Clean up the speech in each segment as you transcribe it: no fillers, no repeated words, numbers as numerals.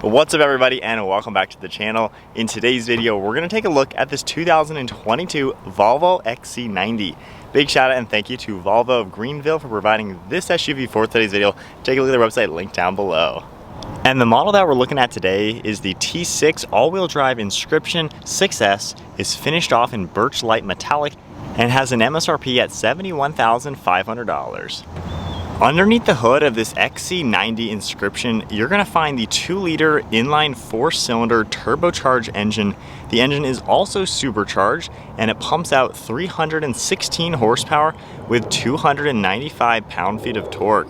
What's up everybody, and welcome back to the channel. In today's video, we're going to take a look at this 2022 Volvo XC90. Big shout out and thank you to Volvo of Greenville for providing this SUV for today's video. Take a look at their website, link down below. And the model that we're looking at today is the T6 all-wheel drive Inscription 6S. Is finished off in birch light metallic and has an MSRP at $71,500. Underneath the hood of this XC90 Inscription, you're going to find the 2-liter inline 4-cylinder turbocharged engine. The engine is also supercharged and it pumps out 316 horsepower with 295 pound-feet of torque.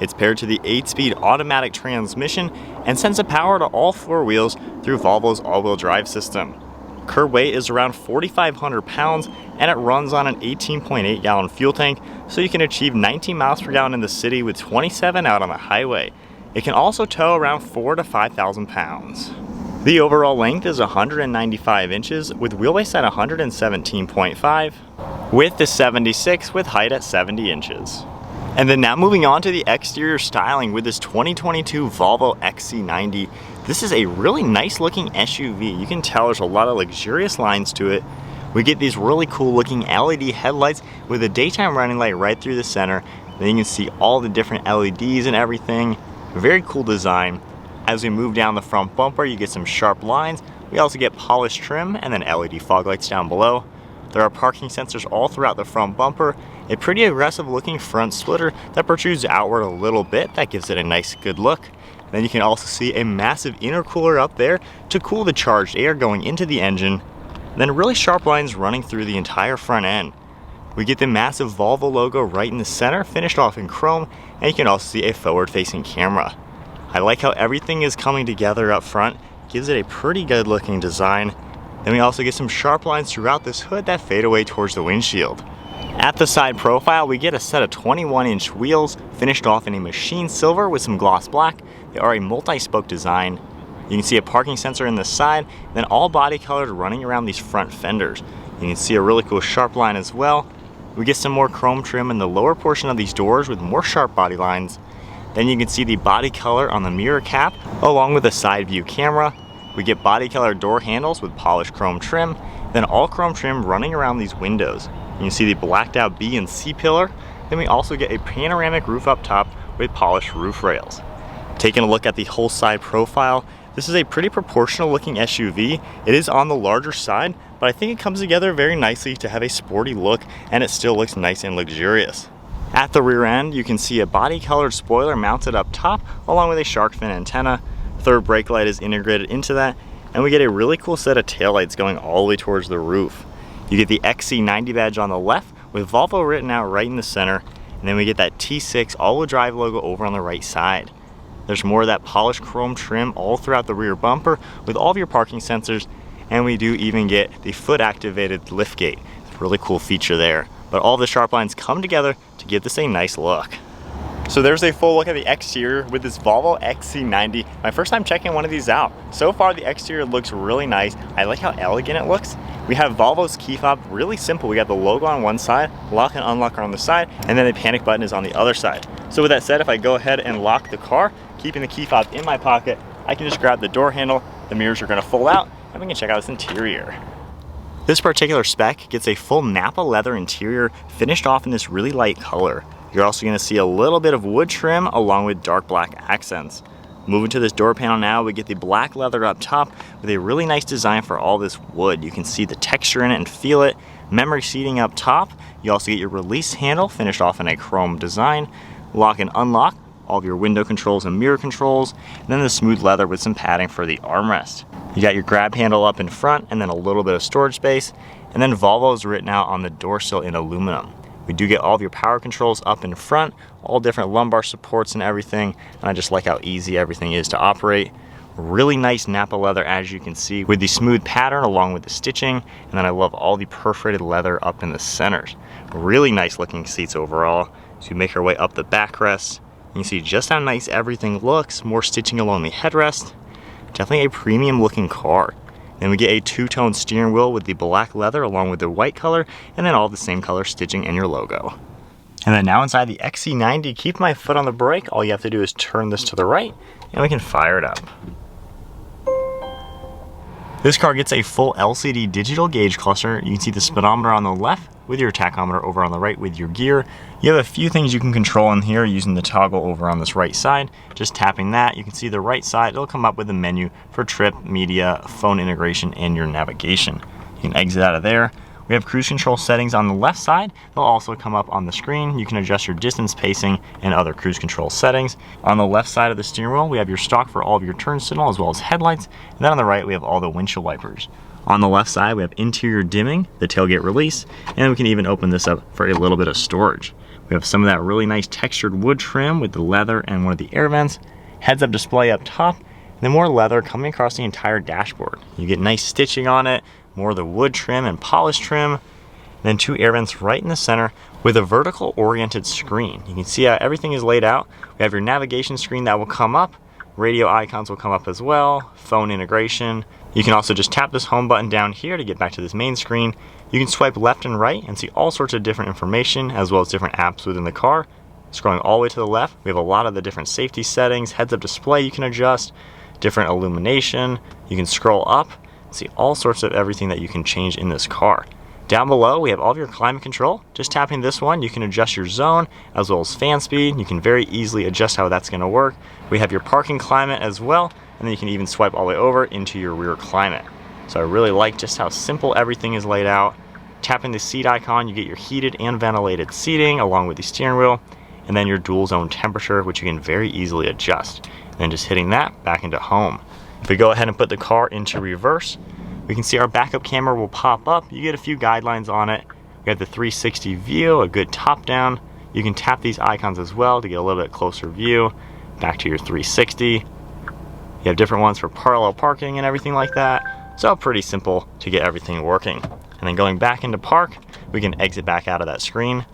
It's paired to the 8-speed automatic transmission and sends the power to all 4 wheels through Volvo's all-wheel drive system. Curb weight is around 4,500 pounds and it runs on an 18.8 gallon fuel tank, so you can achieve 19 miles per gallon in the city with 27 out on the highway. It can also tow around 4,000 to 5,000 pounds. The overall length is 195 inches with wheelbase at 117.5, width is 76 with height at 70 inches. And then now moving on to the exterior styling with this 2022 Volvo XC90. This is a really nice looking SUV. You can tell there's a lot of luxurious lines to it. We get these really cool looking LED headlights with a daytime running light right through the center. Then you can see all the different LEDs and everything. Very cool design. As we move down the front bumper, you get some sharp lines. We also get polished trim and then LED fog lights down below. There are parking sensors all throughout the front bumper. A pretty aggressive looking front splitter that protrudes outward a little bit. That gives it a nice good look. Then you can also see a massive intercooler up there to cool the charged air going into the engine. Then really sharp lines running through the entire front end. We get the massive Volvo logo right in the center, finished off in chrome, and you can also see a forward-facing camera. I like how everything is coming together up front. Gives it a pretty good looking design. Then we also get some sharp lines throughout this hood that fade away towards the windshield. At the side profile, we get a set of 21-inch wheels, finished off in a machine silver with some gloss black. They are a multi-spoke design. You can see a parking sensor in the side, then all body colored running around these front fenders. You can see a really cool sharp line as well. We get some more chrome trim in the lower portion of these doors with more sharp body lines. Then you can see the body color on the mirror cap, along with a side view camera. We get body colored door handles with polished chrome trim, then all chrome trim running around these windows. You can see the blacked out B and C pillar. Then we also get a panoramic roof up top with polished roof rails. Taking a look at the whole side profile, this is a pretty proportional looking SUV. It is on the larger side, but I think it comes together very nicely to have a sporty look and it still looks nice and luxurious. At the rear end, you can see a body colored spoiler mounted up top along with a shark fin antenna. Third brake light is integrated into that, and we get a really cool set of taillights going all the way towards the roof. You get the XC90 badge on the left with Volvo written out right in the center, and then we get that T6 all-wheel drive logo over on the right side. There's more of that polished chrome trim all throughout the rear bumper with all of your parking sensors, and we do even get the foot activated liftgate. It's a really cool feature there. But all the sharp lines come together to give this a nice look. So there's a full look at the exterior with this Volvo XC90. My first time checking one of these out. So far the exterior looks really nice. I like how elegant it looks. We have Volvo's key fob, really simple. We got the logo on one side, lock and unlock are on the side, and then the panic button is on the other side. So with that said, if I go ahead and lock the car, keeping the key fob in my pocket, I can just grab the door handle, the mirrors are gonna fold out, and we can check out this interior. This particular spec gets a full Napa leather interior finished off in this really light color. You're also going to see a little bit of wood trim along with dark black accents. Moving to this door panel now, we get the black leather up top with a really nice design for all this wood. You can see the texture in it and feel it. Memory seating up top. You also get your release handle finished off in a chrome design. Lock and unlock, all of your window controls and mirror controls. And then the smooth leather with some padding for the armrest. You got your grab handle up in front and then a little bit of storage space. And then Volvo is written out on the door sill in aluminum. We do get all of your power controls up in front, all different lumbar supports and everything, and I just like how easy everything is to operate. Really nice Napa leather, as you can see, with the smooth pattern along with the stitching, and then I love all the perforated leather up in the centers. Really nice looking seats overall. So we make our way up the backrest. You can see just how nice everything looks, more stitching along the headrest. Definitely a premium looking car. Then we get a two-tone steering wheel with the black leather along with the white color, and then all the same color stitching in your logo. And then now inside the XC90, keep my foot on the brake. All you have to do is turn this to the right, and we can fire it up. This car gets a full LCD digital gauge cluster. You can see the speedometer on the left with your tachometer over on the right with your gear. You have a few things you can control in here using the toggle over on this right side. Just tapping that, you can see the right side, it'll come up with a menu for trip, media, phone integration, and your navigation. You can exit out of there. We have cruise control settings on the left side. They'll also come up on the screen. You can adjust your distance, pacing, and other cruise control settings. On the left side of the steering wheel, we have your stock for all of your turn signal as well as headlights. And then on the right, we have all the windshield wipers. On the left side, we have interior dimming, the tailgate release, and we can even open this up for a little bit of storage. We have some of that really nice textured wood trim with the leather and one of the air vents. Heads-up display up top, and then more leather coming across the entire dashboard. You get nice stitching on it, more of the wood trim and polish trim, then 2 air vents right in the center with a vertical oriented screen. You can see how everything is laid out. We have your navigation screen that will come up, radio icons will come up as well, phone integration. You can also just tap this home button down here to get back to this main screen. You can swipe left and right and see all sorts of different information as well as different apps within the car. Scrolling all the way to the left, we have a lot of the different safety settings, heads-up display you can adjust, different illumination. You can scroll up, see all sorts of everything that you can change in this car. Down below, we have all of your climate control. Just tapping this one, you can adjust your zone as well as fan speed. You can very easily adjust how that's gonna work. We have your parking climate as well, and then you can even swipe all the way over into your rear climate. So I really like just how simple everything is laid out. Tapping the seat icon, you get your heated and ventilated seating along with the steering wheel, and then your dual zone temperature, which you can very easily adjust. And then just hitting that back into home. If we go ahead and put the car into reverse, we can see our backup camera will pop up. You get a few guidelines on it. We have the 360 view, a good top down. You can tap these icons as well to get a little bit closer view. Back to your 360. You have different ones for parallel parking and everything like that. So pretty simple to get everything working. And then going back into park, we can exit back out of that screen.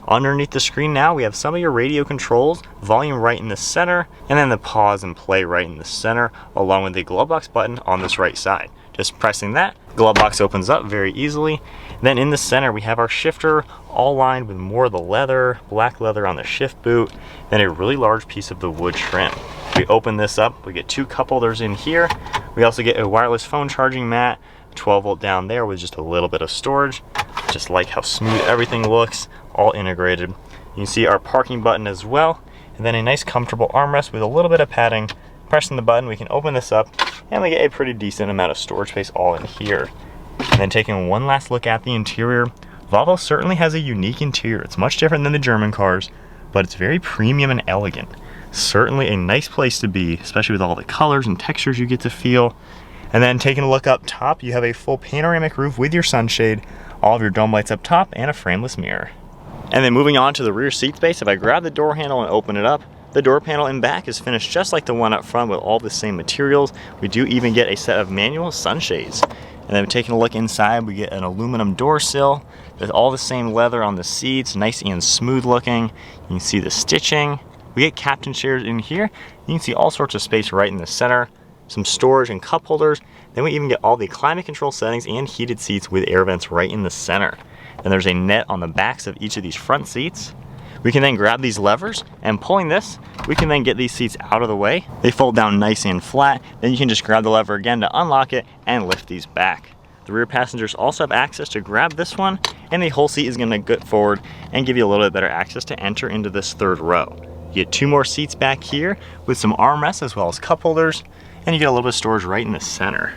Underneath the screen now, we have some of your radio controls, volume right in the center, and then the pause and play right in the center, along with the glove box button on this right side. Just pressing that, glove box opens up very easily. Then in the center, we have our shifter, all lined with more of the leather, black leather on the shift boot, then a really large piece of the wood trim. We open this up, we get 2 cup holders in here. We also get a wireless phone charging mat, 12 volt down there with just a little bit of storage. Just like how smooth everything looks, all integrated. You can see our parking button as well, and then a nice comfortable armrest with a little bit of padding. Pressing the button, we can open this up, and we get a pretty decent amount of storage space all in here. And then taking one last look at the interior, Volvo certainly has a unique interior. It's much different than the German cars, but it's very premium and elegant. Certainly a nice place to be, especially with all the colors and textures you get to feel. And then taking a look up top, you have a full panoramic roof with your sunshade, all of your dome lights up top, and a frameless mirror. And then moving on to the rear seat space, if I grab the door handle and open it up, the door panel in back is finished just like the one up front with all the same materials. We do even get a set of manual sunshades. And then taking a look inside, we get an aluminum door sill with all the same leather on the seats, nice and smooth looking. You can see the stitching. We get captain chairs in here. You can see all sorts of space right in the center, some storage and cup holders. Then we even get all the climate control settings and heated seats with air vents right in the center. And there's a net on the backs of each of these front seats. We can then grab these levers, and pulling this, we can then get these seats out of the way. They fold down nice and flat. Then you can just grab the lever again to unlock it and lift these back. The rear passengers also have access to grab this one, and the whole seat is gonna go forward and give you a little bit better access to enter into this 3rd row. You get 2 more seats back here with some armrests as well as cup holders, and you get a little bit of storage right in the center.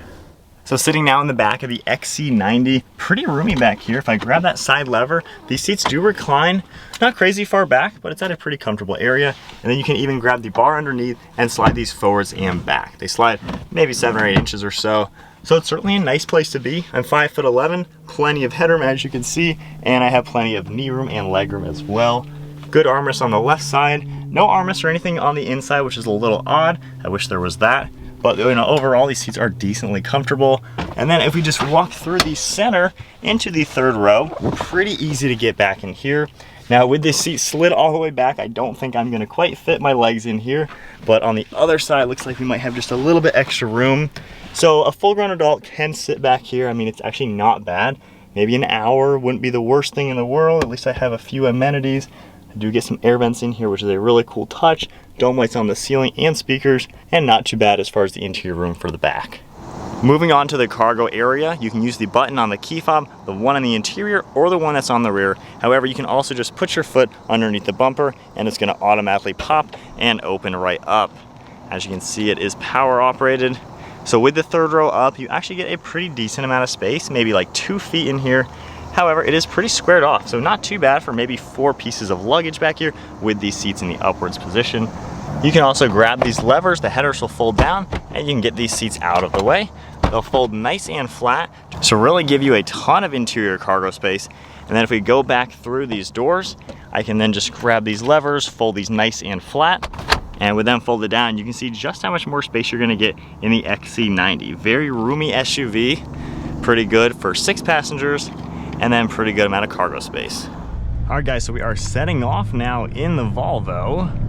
So sitting now in the back of the XC90, pretty roomy back here. If I grab that side lever, these seats do recline, not crazy far back, but it's at a pretty comfortable area. And then you can even grab the bar underneath and slide these forwards and back. They slide maybe 7 or 8 inches or so. So it's certainly a nice place to be. I'm 5'11", plenty of headroom as you can see, and I have plenty of knee room and leg room as well. Good armrest on the left side. No armrest or anything on the inside, which is a little odd. I wish there was that. But you know, overall these seats are decently comfortable. And then if we just walk through the center into the 3rd row, pretty easy to get back in here. Now with this seat slid all the way back, I don't think I'm gonna quite fit my legs in here, but on the other side, looks like we might have just a little bit extra room. So a full-grown adult can sit back here. I mean, it's actually not bad. Maybe an hour wouldn't be the worst thing in the world. At least I have a few amenities. I do get some air vents in here, which is a really cool touch. Dome lights on the ceiling and speakers, and not too bad as far as the interior room for the back. Moving on to the cargo area, you can use the button on the key fob, the one on the interior, or the one that's on the rear. However, you can also just put your foot underneath the bumper and it's gonna automatically pop and open right up. As you can see, it is power operated. So with the third row up, you actually get a pretty decent amount of space, maybe like 2 feet in here. However, it is pretty squared off, so not too bad for maybe 4 pieces of luggage back here with these seats in the upwards position. You can also grab these levers, the headers will fold down, and you can get these seats out of the way. They'll fold nice and flat, so really give you a ton of interior cargo space. And then if we go back through these doors, I can then just grab these levers, fold these nice and flat, and with them folded down, you can see just how much more space you're gonna get in the XC90. Very roomy SUV, pretty good for 6 passengers, and then pretty good amount of cargo space. All right guys, so we are setting off now in the Volvo.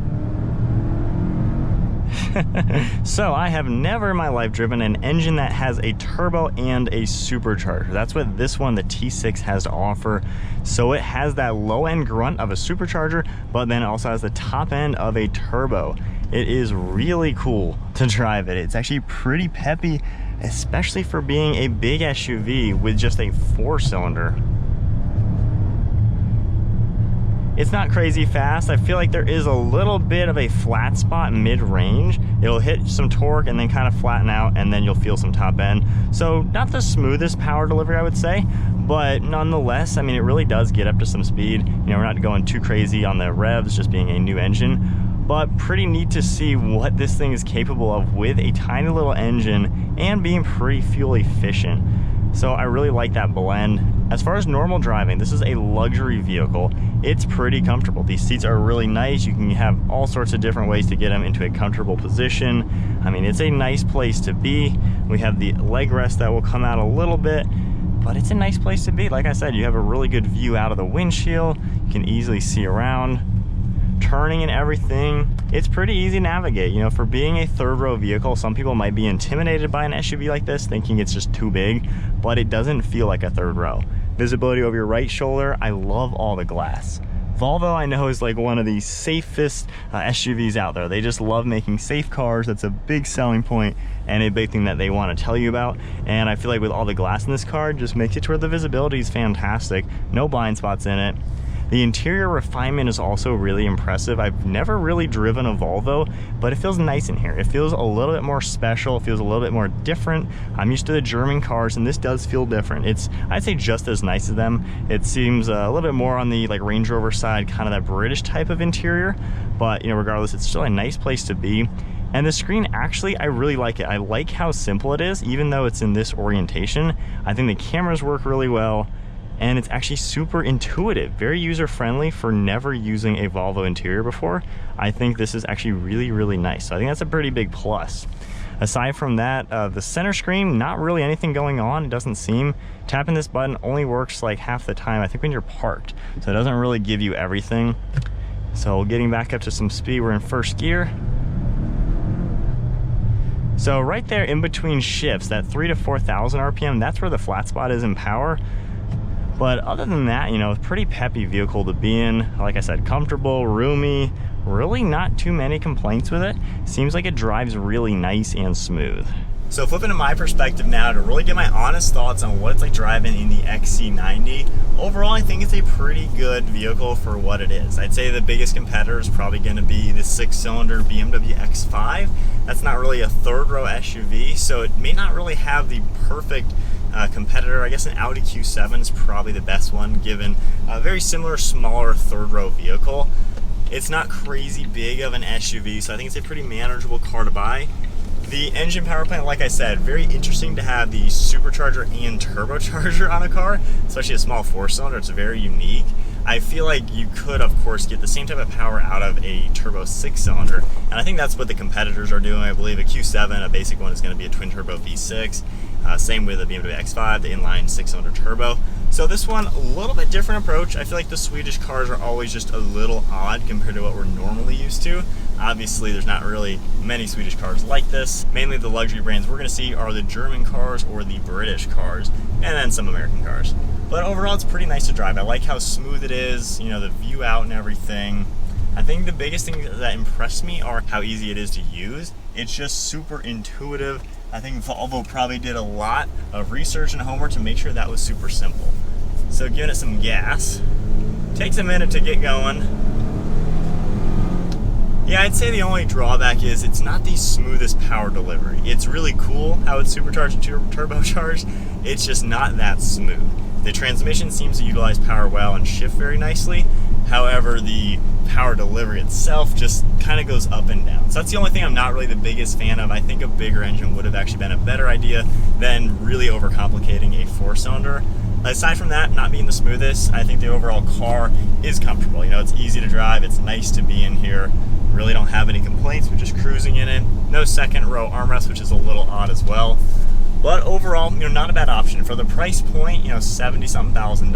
So I have never in my life driven an engine that has a turbo and a supercharger. That's what this one, the T6, has to offer. So it has that low end grunt of a supercharger, but then it also has the top end of a turbo. It is really cool to drive it. It's actually pretty peppy, especially for being a big SUV with just a 4-cylinder. It's not crazy fast. I feel like there is a little bit of a flat spot mid-range. It'll hit some torque and then kind of flatten out, and then you'll feel some top end. So not the smoothest power delivery, I would say, but nonetheless, I mean, it really does get up to some speed. You know, we're not going too crazy on the revs, just being a new engine, but pretty neat to see what this thing is capable of with a tiny little engine and being pretty fuel efficient. So I really like that blend. As far as normal driving, this is a luxury vehicle. It's pretty comfortable. These seats are really nice. You can have all sorts of different ways to get them into a comfortable position. I mean, it's a nice place to be. We have the leg rest that will come out a little bit, but it's a nice place to be. Like I said, you have a really good view out of the windshield. You can easily see around. Turning and everything, it's pretty easy to navigate. You know, for being a third row vehicle, some people might be intimidated by an SUV like this, thinking it's just too big, but it doesn't feel like a third row. Visibility over your right shoulder, I love all the glass. Volvo, I know, is like one of the safest SUVs out there. They just love making safe cars. That's a big selling point and a big thing that they want to tell you about. And I feel like with all the glass in this car, it just makes it to where the visibility is fantastic. No blind spots in it. The interior refinement is also really impressive. I've never really driven a Volvo, but it feels nice in here. It feels a little bit more special. It feels a little bit more different. I'm used to the German cars, and this does feel different. It's, I'd say, just as nice as them. It seems a little bit more on the like Range Rover side, kind of that British type of interior, but you know, regardless, it's still a nice place to be. And the screen, actually, I really like it. I like how simple it is, even though it's in this orientation. I think the cameras work really well. And it's actually super intuitive, very user-friendly for never using a Volvo interior before. I think this is actually really, really nice. So I think that's a pretty big plus. Aside from that, the center screen, not really anything going on, it doesn't seem. Tapping this button only works like half the time, I think, when you're parked. So it doesn't really give you everything. So getting back up to some speed, we're in first gear. So right there in between shifts, that 3,000 to 4,000 RPM, that's where the flat spot is in power. But other than that, you know, it's a pretty peppy vehicle to be in. Like I said, comfortable, roomy, really not too many complaints with it. Seems like it drives really nice and smooth. So flipping to my perspective now to really get my honest thoughts on what it's like driving in the XC90. Overall, I think it's a pretty good vehicle for what it is. I'd say the biggest competitor is probably going to be the 6-cylinder BMW X5. That's not really a third row SUV, so it may not really have the perfect competitor. I guess an Audi Q7 is probably the best one, given a very similar, smaller third row vehicle. It's not crazy big of an SUV, so I think it's a pretty manageable car to buy. The engine power plant, like I said, very interesting to have the supercharger and turbocharger on a car, especially a small 4-cylinder. It's very unique. I feel like you could, of course, get the same type of power out of a turbo 6-cylinder, and I think that's what the competitors are doing. I believe a Q7, a basic one, is going to be a twin turbo V6. Same with the BMW X5, the inline 6-cylinder turbo. So this one, a little bit different approach. I feel like the Swedish cars are always just a little odd compared to what we're normally used to. Obviously, there's not really many Swedish cars like this. Mainly the luxury brands we're going to see are the German cars or the British cars, and then some American cars. But overall, it's pretty nice to drive. I like how smooth it is, you know, the view out and everything. I think the biggest thing that impressed me are how easy it is to use. It's just super intuitive. I think Volvo probably did a lot of research and homework to make sure that was super simple. So giving it some gas. Takes a minute to get going. Yeah, I'd say the only drawback is it's not the smoothest power delivery. It's really cool how it's supercharged and turbocharged. It's just not that smooth. The transmission seems to utilize power well and shift very nicely. However, the power delivery itself just kind of goes up and down. So that's the only thing I'm not really the biggest fan of. I think a bigger engine would have actually been a better idea than really overcomplicating a 4-cylinder. Aside from that, not being the smoothest, I think the overall car is comfortable. You know, it's easy to drive, it's nice to be in here. Really don't have any complaints, we're just cruising in it. No second row armrest, which is a little odd as well. But overall, you know, not a bad option. For the price point, you know, $70-something thousand,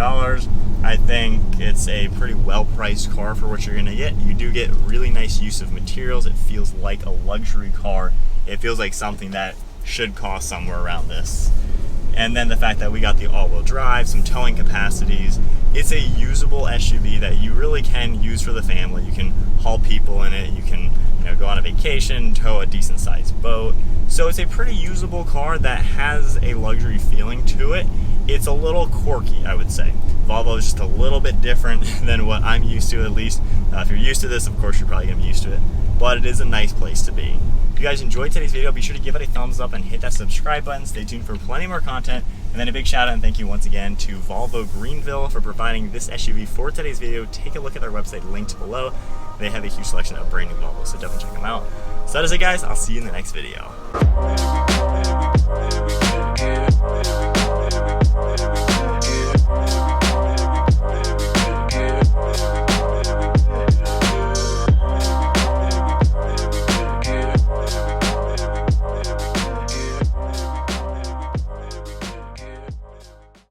I think it's a pretty well-priced car for what you're gonna get. You do get really nice use of materials. It feels like a luxury car. It feels like something that should cost somewhere around this. And then the fact that we got the all-wheel drive, some towing capacities. It's a usable SUV that you really can use for the family. You can haul people in it. You can, you know, go on a vacation, tow a decent-sized boat. So it's a pretty usable car that has a luxury feeling to it. It's a little quirky, I would say. Volvo is just a little bit different than what I'm used to, at least. If you're used to this, of course, you're probably gonna be used to it. But it is a nice place to be. If you guys enjoyed today's video, be sure to give it a thumbs up and hit that subscribe button. Stay tuned for plenty more content. And then a big shout out and thank you once again to Volvo Greenville for providing this SUV for today's video. Take a look at their website linked below. They have a huge selection of brand new Volvos, so definitely check them out. So that is it, guys. I'll see you in the next video.